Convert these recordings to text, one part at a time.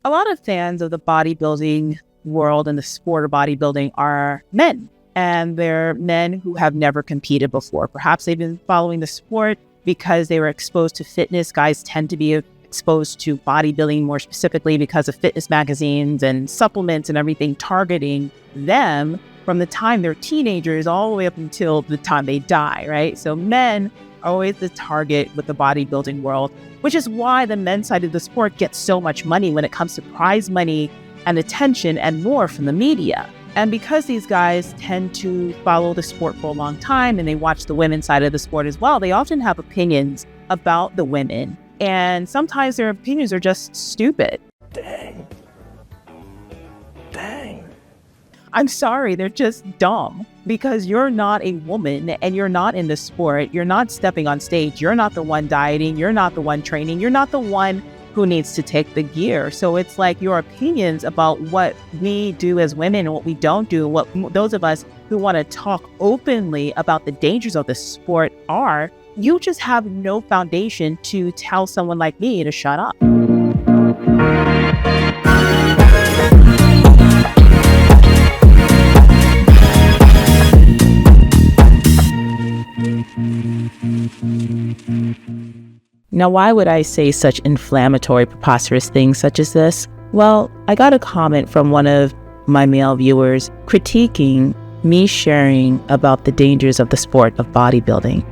A lot of fans of the bodybuilding world and the sport of bodybuilding are men, and they're men who have never competed before. Perhaps they've been following the sport because they were exposed to fitness. Guys tend to be exposed to bodybuilding more specifically because of fitness magazines and supplements and everything targeting them from the time they're teenagers all the way up until the time they die, right? So men are always the target with the bodybuilding world, which is why the men's side of the sport gets so much money when it comes to prize money and attention and more from the media. And because these guys tend to follow the sport for a long time and they watch the women's side of the sport as well, they often have opinions about the women. And sometimes their opinions are just stupid. Dang. I'm sorry, they're just dumb because you're not a woman and you're not in the sport. You're not stepping on stage. You're not the one dieting. You're not the one training. You're not the one who needs to take the gear. So it's like your opinions about what we do as women and what we don't do, what those of us who want to talk openly about the dangers of the sport are, you just have no foundation to tell someone like me to shut up. Now, why would I say such inflammatory, preposterous things such as this? Well, I got a comment from one of my male viewers critiquing me sharing about the dangers of the sport of bodybuilding.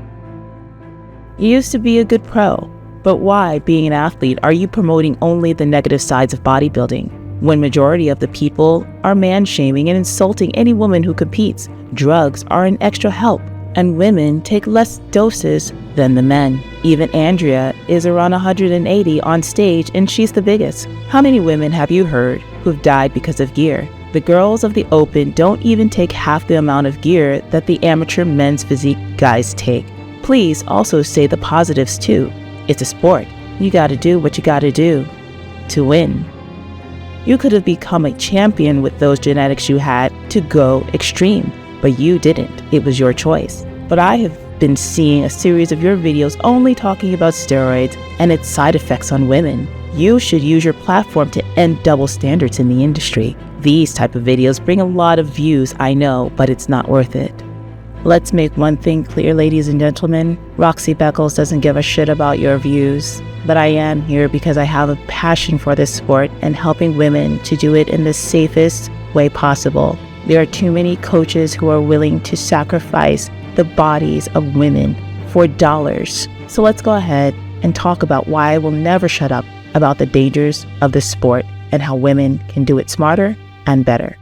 You used to be a good pro, but why, being an athlete, are you promoting only the negative sides of bodybuilding when majority of the people are man-shaming and insulting any woman who competes? Drugs are an extra help, and women take less doses than the men. Even Andrea is around 180 on stage and she's the biggest. How many women have you heard who've died because of gear? The girls of the open don't even take half the amount of gear that the amateur men's physique guys take. Please also say the positives too. It's a sport. You gotta do what you gotta do to win. You could have become a champion with those genetics you had to go extreme, but you didn't. It was your choice. But I have been seeing a series of your videos only talking about steroids and its side effects on women. You should use your platform to end double standards in the industry. These type of videos bring a lot of views, I know, but it's not worth it. Let's make one thing clear, ladies and gentlemen. Roxy Beckles doesn't give a shit about your views, but I am here because I have a passion for this sport and helping women to do it in the safest way possible. There are too many coaches who are willing to sacrifice the bodies of women for dollars. So let's go ahead and talk about why I will never shut up about the dangers of this sport and how women can do it smarter and better.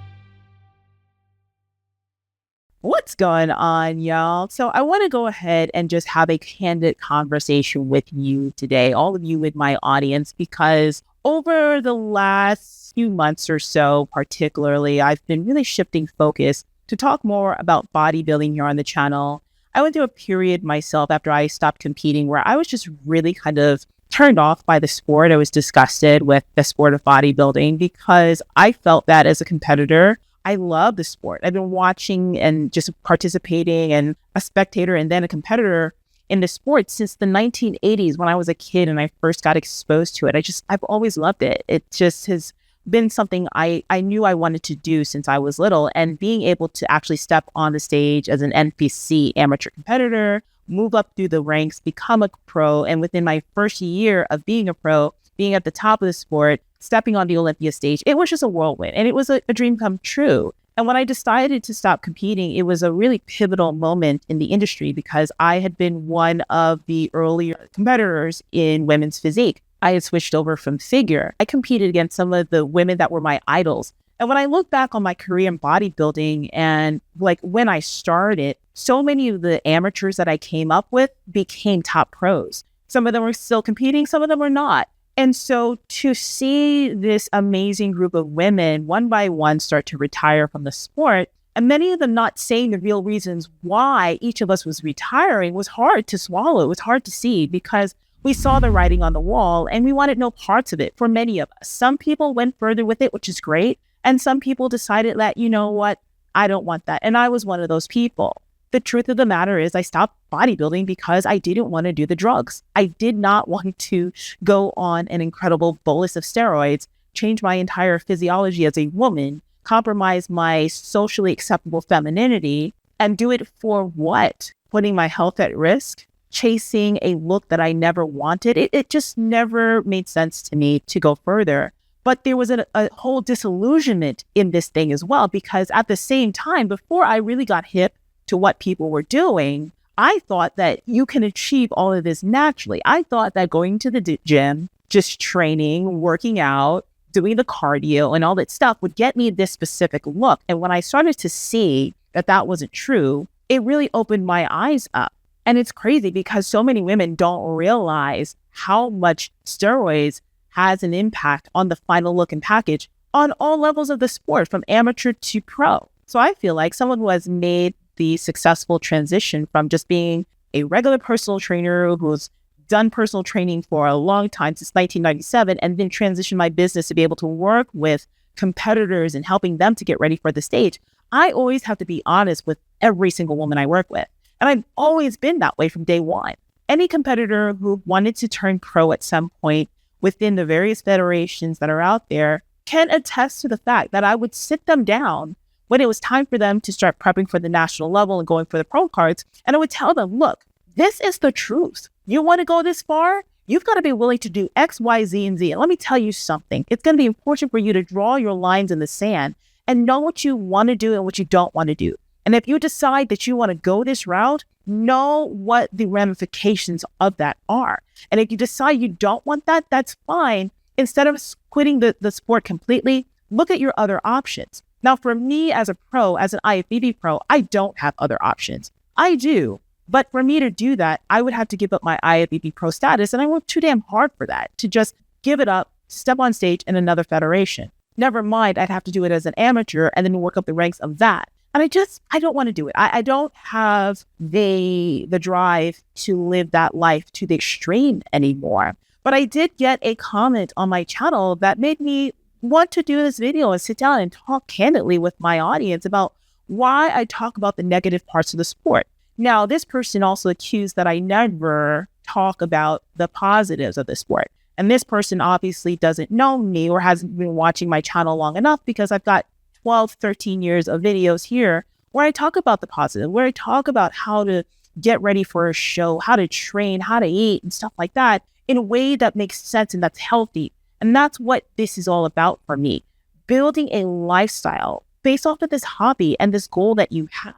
What's going on, y'all? So I want to go ahead and just have a candid conversation with you today, all of you in my audience, because over the last few months or so, particularly, I've been really shifting focus to talk more about bodybuilding here on the channel. I went through a period myself after I stopped competing where I was just really kind of turned off by the sport. I was disgusted with the sport of bodybuilding because I felt that as a competitor, I love the sport. I've been watching and just participating and a spectator and then a competitor in the sport since the 1980s when I was a kid and I first got exposed to it. I've always loved it. It just has been something I knew I wanted to do since I was little, and being able to actually step on the stage as an NPC amateur competitor, move up through the ranks, become a pro, and within my first year of being a pro, being at the top of the sport, stepping on the Olympia stage, it was just a whirlwind and it was a dream come true. And when I decided to stop competing, it was a really pivotal moment in the industry because I had been one of the earlier competitors in women's physique. I had switched over from figure. I competed against some of the women that were my idols. And when I look back on my career in bodybuilding and like when I started, so many of the amateurs that I came up with became top pros. Some of them were still competing, some of them were not. And so to see this amazing group of women one by one start to retire from the sport, and many of them not saying the real reasons why each of us was retiring, was hard to swallow. It was hard to see because we saw the writing on the wall and we wanted no parts of it for many of us. Some people went further with it, which is great. And some people decided that, you know what, I don't want that. And I was one of those people. The truth of the matter is I stopped bodybuilding because I didn't want to do the drugs. I did not want to go on an incredible bolus of steroids change my entire physiology as a woman, compromise my socially acceptable femininity, and do it for what? Putting my health at risk? Chasing a look that I never wanted? It just never made sense to me to go further. But there was a whole disillusionment in this thing as well, because at the same time, before I really got hip to what people were doing, I thought that you can achieve all of this naturally. I thought that going to the gym, just training, working out, doing the cardio and all that stuff would get me this specific look. And when I started to see that that wasn't true, it really opened my eyes up. And it's crazy because so many women don't realize how much steroids has an impact on the final look and package on all levels of the sport, from amateur to pro. So I feel like someone who has made the successful transition from just being a regular personal trainer who's done personal training for a long time, since 1997, and then transitioned my business to be able to work with competitors and helping them to get ready for the stage. I always have to be honest with every single woman I work with. And I've always been that way from day one. Any competitor who wanted to turn pro at some point within the various federations that are out there can attest to the fact that I would sit them down when it was time for them to start prepping for the national level and going for the pro cards. And I would tell them, look, this is the truth. You want to go this far? You've got to be willing to do X, Y, Z, and Z. And let me tell you something. It's going to be important for you to draw your lines in the sand and know what you want to do and what you don't want to do. And if you decide that you want to go this route, know what the ramifications of that are. And if you decide you don't want that, that's fine. Instead of quitting the sport completely, look at your other options. Now, for me as a pro, as an IFBB pro, I don't have other options. I do. But for me to do that, I would have to give up my IFBB Pro status. And I work too damn hard for that, to just give it up, step on stage in another federation. Never mind, I'd have to do it as an amateur and then work up the ranks of that. And I don't want to do it. I don't have the drive to live that life to the extreme anymore. But I did get a comment on my channel that made me want to do this video and sit down and talk candidly with my audience about why I talk about the negative parts of the sport. Now, this person also accused that I never talk about the positives of the sport. And this person obviously doesn't know me or hasn't been watching my channel long enough, because I've got 12, 13 years of videos here where I talk about the positive, where I talk about how to get ready for a show, how to train, how to eat and stuff like that in a way that makes sense and that's healthy. And that's what this is all about for me. Building a lifestyle based off of this hobby and this goal that you have.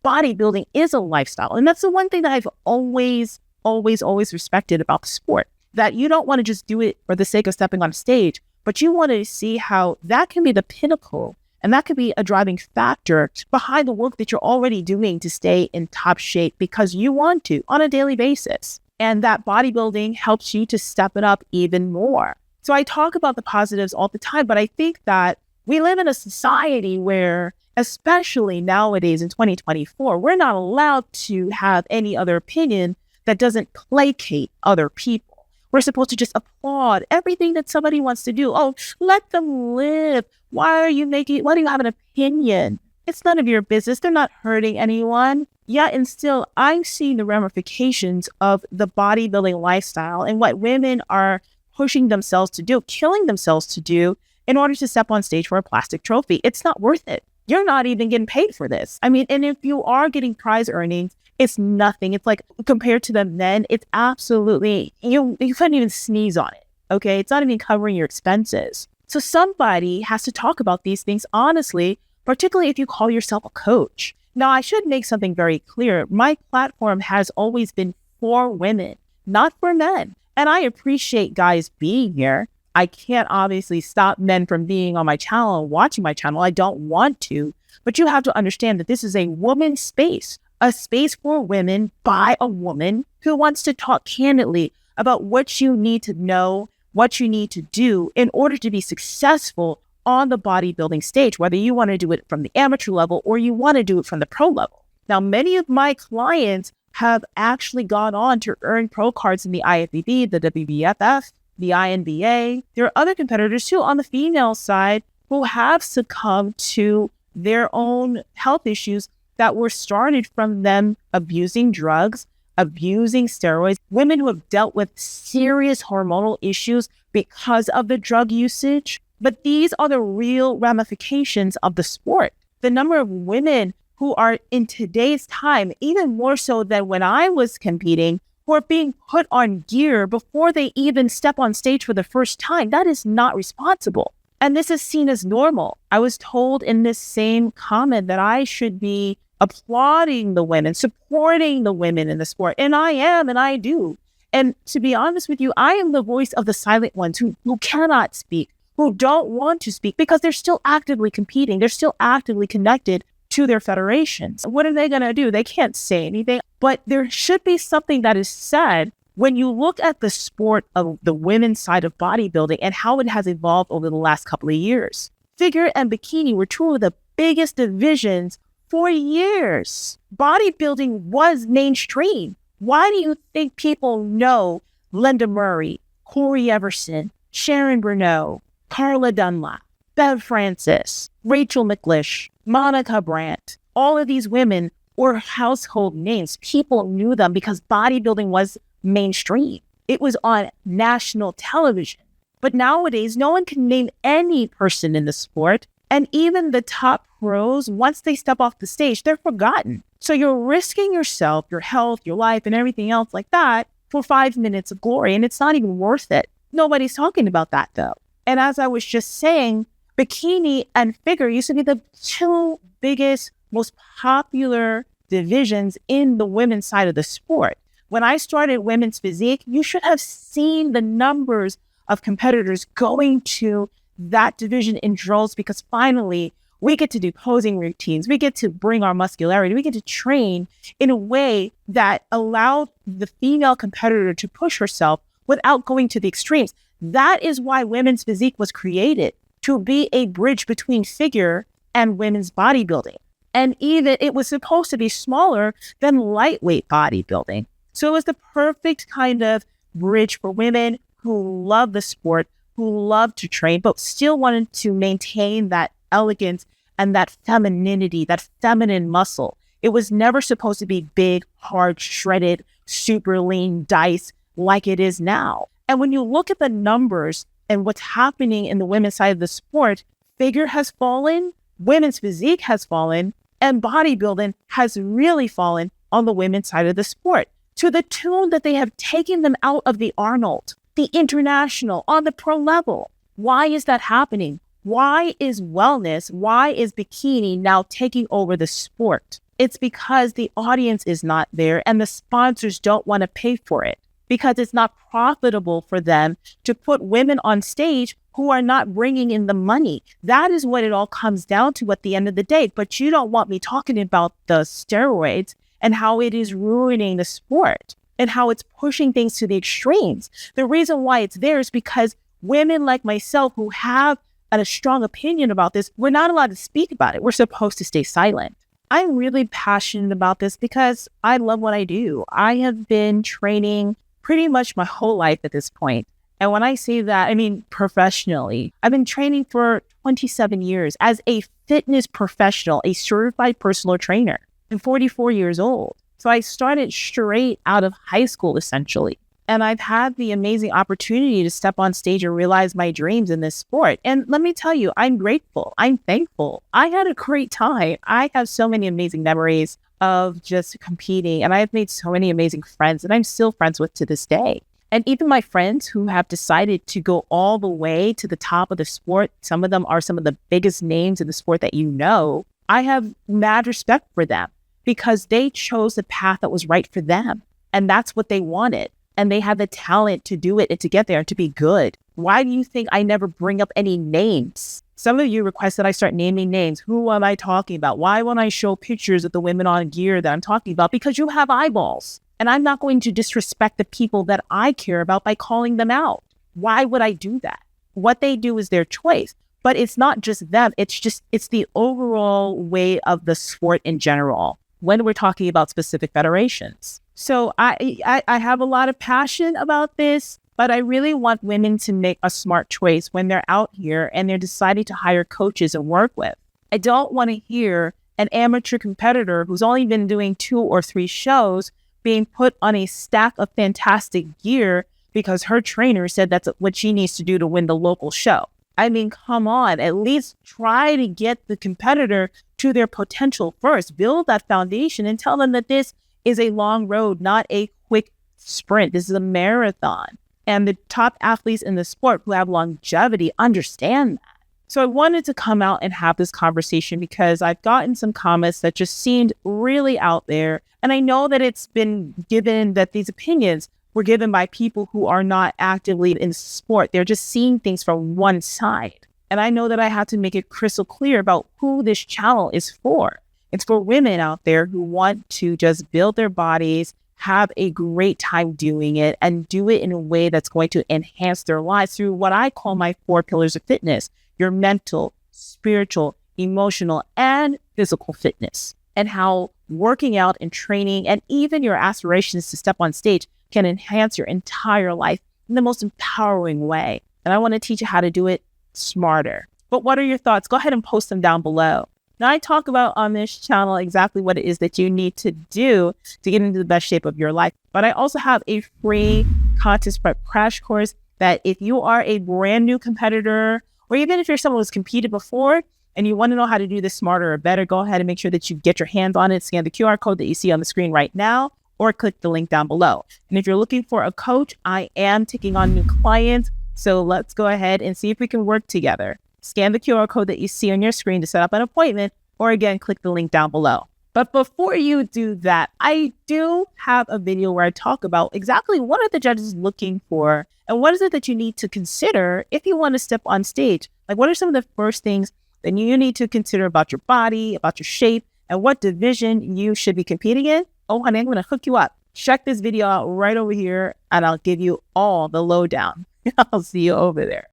Bodybuilding is a lifestyle. And that's the one thing that I've always respected about the sport, that you don't want to just do it for the sake of stepping on stage, but you want to see how that can be the pinnacle. And that could be a driving factor behind the work that you're already doing to stay in top shape because you want to on a daily basis. And that bodybuilding helps you to step it up even more. So I talk about the positives all the time, but I think that we live in a society where, especially nowadays in 2024, we're not allowed to have any other opinion that doesn't placate other people. We're supposed to just applaud everything that somebody wants to do. Oh, let them live. Why do you have an opinion? It's none of your business. They're not hurting anyone. Yet and still, I'm seeing the ramifications of the bodybuilding lifestyle and what women are pushing themselves to do, killing themselves to do in order to step on stage for a plastic trophy. It's not worth it. You're not even getting paid for this. I mean, and if you are getting prize earnings, it's nothing. It's like, compared to the men, it's absolutely, you couldn't even sneeze on it. Okay. It's not even covering your expenses. So somebody has to talk about these things honestly, particularly if you call yourself a coach. Now, I should make something very clear. My platform has always been for women, not for men. And I appreciate guys being here. I can't obviously stop men from being on my channel and watching my channel. I don't want to. But you have to understand that this is a woman's space, a space for women by a woman who wants to talk candidly about what you need to know, what you need to do in order to be successful on the bodybuilding stage, whether you want to do it from the amateur level or you want to do it from the pro level. Now, many of my clients have actually gone on to earn pro cards in the IFBB, the WBFF, the INBA. There are other competitors too on the female side who have succumbed to their own health issues that were started from them abusing drugs, abusing steroids, women who have dealt with serious hormonal issues because of the drug usage. But these are the real ramifications of the sport. The number of women who are in today's time, even more so than when I was competing, who are being put on gear before they even step on stage for the first time, that is not responsible. And this is seen as normal. I was told in this same comment that I should be applauding the women, supporting the women in the sport. And I am, and I do. And to be honest with you, I am the voice of the silent ones who cannot speak, who don't want to speak because they're still actively competing. They're still actively connected to their federations. What are they going to do? They can't say anything. But there should be something that is said when you look at the sport of the women's side of bodybuilding and how it has evolved over the last couple of years. Figure and bikini were two of the biggest divisions for years. Bodybuilding was mainstream. Why do you think people know Linda Murray, Corey Everson, Sharon Bruneau, Carla Dunlap, Bev Francis, Rachel McLish, Monica Brandt? All of these women were household names. People knew them because bodybuilding was mainstream. It was on national television. But nowadays, no one can name any person in the sport. And even the top pros, once they step off the stage, they're forgotten. So you're risking yourself, your health, your life, and everything else like that for 5 minutes of glory. And it's not even worth it. Nobody's talking about that, though. And as I was just saying, bikini and figure used to be the two biggest, most popular divisions in the women's side of the sport. When I started women's physique, you should have seen the numbers of competitors going to that division in droves because finally we get to do posing routines. We get to bring our muscularity. We get to train in a way that allowed the female competitor to push herself without going to the extremes. That is why women's physique was created, to be a bridge between figure and women's bodybuilding. And even it was supposed to be smaller than lightweight bodybuilding. So it was the perfect kind of bridge for women who love the sport, who love to train, but still wanted to maintain that elegance and that femininity, that feminine muscle. It was never supposed to be big, hard, shredded, super lean dice like it is now. And when you look at the numbers and what's happening in the women's side of the sport, figure has fallen, women's physique has fallen, and bodybuilding has really fallen on the women's side of the sport, to the tune that they have taken them out of the Arnold, the international, on the pro level. Why is that happening? Why is wellness, why is bikini now taking over the sport? It's because the audience is not there and the sponsors don't want to pay for it because it's not profitable for them to put women on stage who are not bringing in the money. That is what it all comes down to at the end of the day. But you don't want me talking about the steroids and how it is ruining the sport and how it's pushing things to the extremes. The reason why it's there is because women like myself who have a strong opinion about this, we're not allowed to speak about it. We're supposed to stay silent. I'm really passionate about this because I love what I do. I have been training pretty much my whole life at this point. And when I say that, I mean professionally. I've been training for 27 years as a fitness professional, a certified personal trainer. I'm 44 years old. So I started straight out of high school, essentially. And I've had the amazing opportunity to step on stage and realize my dreams in this sport. And let me tell you, I'm grateful. I'm thankful. I had a great time. I have so many amazing memories of just competing. And I have made so many amazing friends that I'm still friends with to this day. And even my friends who have decided to go all the way to the top of the sport, some of them are some of the biggest names in the sport that you know, I have mad respect for them because they chose the path that was right for them. And that's what they wanted. And they have the talent to do it and to get there and to be good. Why do you think I never bring up any names? Some of you request that I start naming names. Who am I talking about? Why won't I show pictures of the women on gear that I'm talking about? Because you have eyeballs. And I'm not going to disrespect the people that I care about by calling them out. Why would I do that? What they do is their choice. But it's not just them. It's the overall way of the sport in general when we're talking about specific federations. So I have a lot of passion about this, but I really want women to make a smart choice when they're out here and they're deciding to hire coaches and work with. I don't want to hear an amateur competitor who's only been doing 2 or 3 shows being put on a stack of fantastic gear because her trainer said that's what she needs to do to win the local show. I mean, come on, at least try to get the competitor to their potential first. Build that foundation and tell them that this is a long road, not a quick sprint. This is a marathon. And the top athletes in the sport who have longevity understand that. So I wanted to come out and have this conversation because I've gotten some comments that just seemed really out there. And I know that it's been given that these opinions were given by people who are not actively in sport. They're just seeing things from one side. And I know that I have to make it crystal clear about who this channel is for. It's for women out there who want to just build their bodies, have a great time doing it, and do it in a way that's going to enhance their lives through what I call my 4 pillars of fitness: your mental, spiritual, emotional, and physical fitness, and how working out and training and even your aspirations to step on stage can enhance your entire life in the most empowering way. And I want to teach you how to do it smarter. But what are your thoughts? Go ahead and post them down below. Now, I talk about on this channel exactly what it is that you need to do to get into the best shape of your life. But I also have a free contest prep crash course that if you are a brand new competitor, or even if you're someone who's competed before and you want to know how to do this smarter or better, go ahead and make sure that you get your hands on it. Scan the QR code that you see on the screen right now, or click the link down below. And if you're looking for a coach, I am taking on new clients. So let's go ahead and see if we can work together. Scan the QR code that you see on your screen to set up an appointment, or again, click the link down below. But before you do that, I do have a video where I talk about exactly what are the judges looking for and what is it that you need to consider if you want to step on stage. Like, what are some of the first things that you need to consider about your body, about your shape, and what division you should be competing in? Oh, honey, I'm going to hook you up. Check this video out right over here, and I'll give you all the lowdown. I'll see you over there.